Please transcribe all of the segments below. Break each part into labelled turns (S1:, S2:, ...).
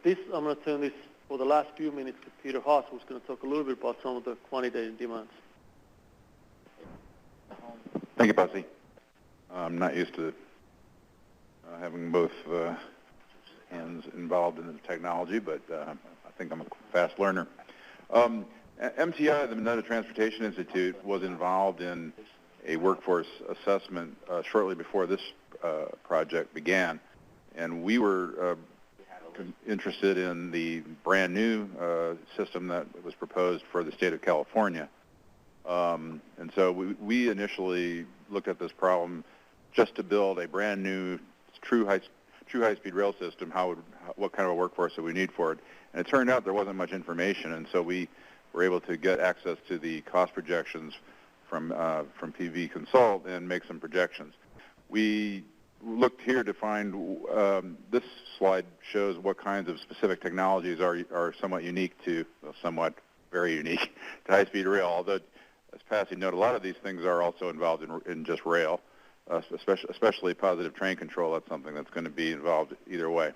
S1: I'm going to turn this for the last few minutes to Peter Haas, who's going to talk a little bit about some of the quantitative demands.
S2: Thank you, Bussy. I'm not used to having both hands involved in the technology, but I think I'm a fast learner. MTI, the Minnesota Transportation Institute, was involved in a workforce assessment shortly before this project began, and we were interested in the brand new system that was proposed for the state of California. And so we initially looked at this problem just to build a brand new true high-speed rail system. What kind of a workforce do we need for it? And it turned out there wasn't much information, and so we were able to get access to the cost projections from PV Consult and make some projections. We looked here to find, this slide shows what kinds of specific technologies are somewhat unique to, somewhat very unique to high-speed rail, although, as Passy noted, a lot of these things are also involved in just rail, especially positive train control. That's something that's going to be involved either way.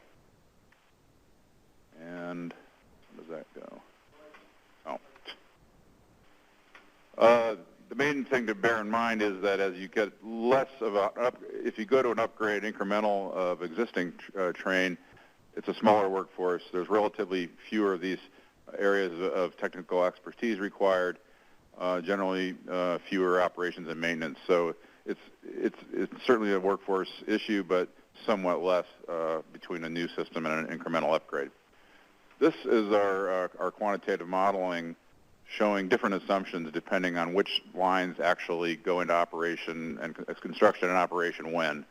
S2: And where does that go? The main thing to bear in mind is that as you get less of if you go to an upgrade incremental of existing train, it's a smaller workforce. There's relatively fewer of these areas of technical expertise required, generally fewer operations and maintenance. So it's certainly a workforce issue, but somewhat less between a new system and an incremental upgrade. This is our quantitative modeling showing different assumptions depending on which lines actually go into operation and construction and operation when.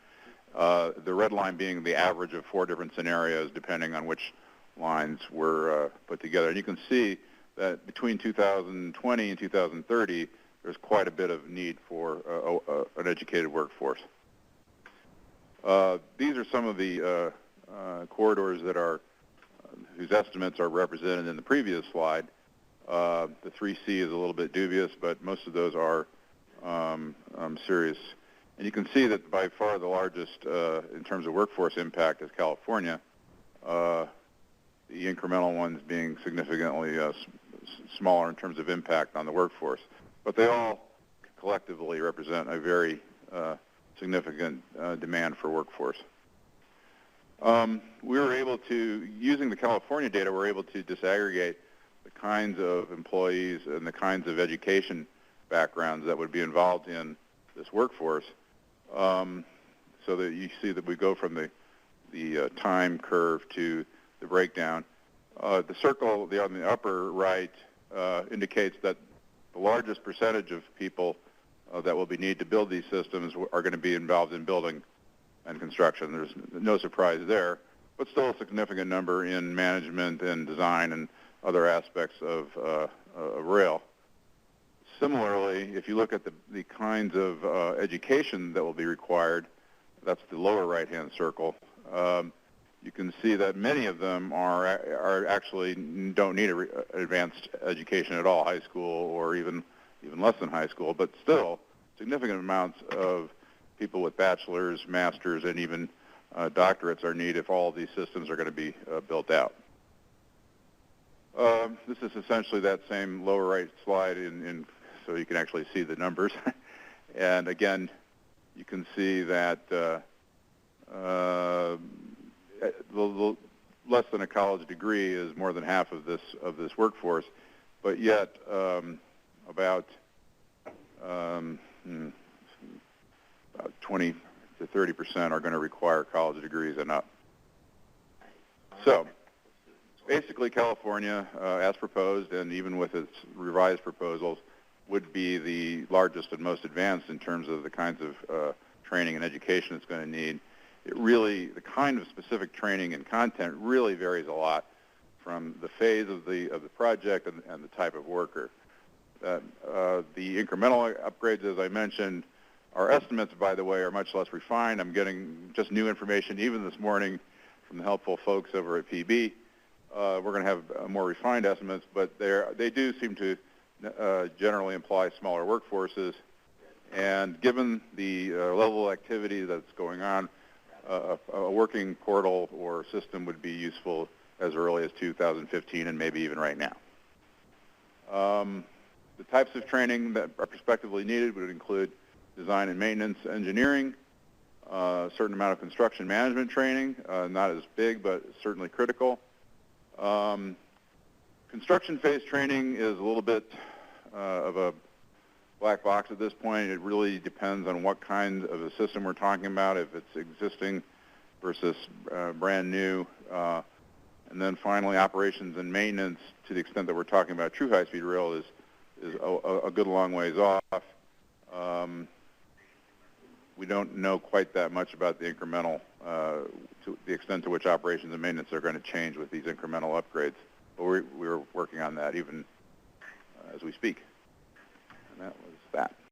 S2: The red line being the average of 4 different scenarios depending on which lines were put together. And you can see that between 2020 and 2030, there's quite a bit of need for an educated workforce. These are some of the corridors that are whose estimates are represented in the previous slide. The 3C is a little bit dubious, but most of those are serious. And you can see that by far the largest in terms of workforce impact is California, the incremental ones being significantly smaller in terms of impact on the workforce. But they all collectively represent a very significant demand for workforce. We were able to, using the California data, we're able to disaggregate the kinds of employees and the kinds of education backgrounds that would be involved in this workforce, so that you see that we go from the time curve to the breakdown. The circle on the upper right indicates that the largest percentage of people that will be needed to build these systems are going to be involved in building and construction. There's no surprise there, but still a significant number in management and design and other aspects of rail. Similarly, if you look at the kinds of education that will be required, that's the lower right-hand circle, you can see that many of them are actually don't need advanced education at all, high school or even less than high school, but still significant amounts of people with bachelor's, master's, and even doctorates are needed if all of these systems are going to be built out. This is essentially that same lower right slide so you can actually see the numbers. And again, you can see that less than a college degree is more than half of this workforce, but yet about 20 to 30% are going to require college degrees and up. So basically, California, as proposed, and even with its revised proposals, would be the largest and most advanced in terms of the kinds of training and education it's going to need. The kind of specific training and content really varies a lot from the phase of the project and the type of worker. The incremental upgrades, as I mentioned, our estimates, by the way, are much less refined. I'm getting just new information even this morning from the helpful folks over at PB. We're going to have more refined estimates, but they do seem to generally imply smaller workforces. And given the level of activity that's going on, a working portal or system would be useful as early as 2015 and maybe even right now. The types of training that are prospectively needed would include design and maintenance engineering, a certain amount of construction management training, not as big but certainly critical. Construction phase training is a little bit of a black box at this point. It really depends on what kind of a system we're talking about, if it's existing versus brand new. And then finally, operations and maintenance, to the extent that we're talking about true high-speed rail, is a good long ways off. We don't know quite that much about the incremental, to the extent to which operations and maintenance are going to change with these incremental upgrades. But we're working on that even as we speak. And that was that.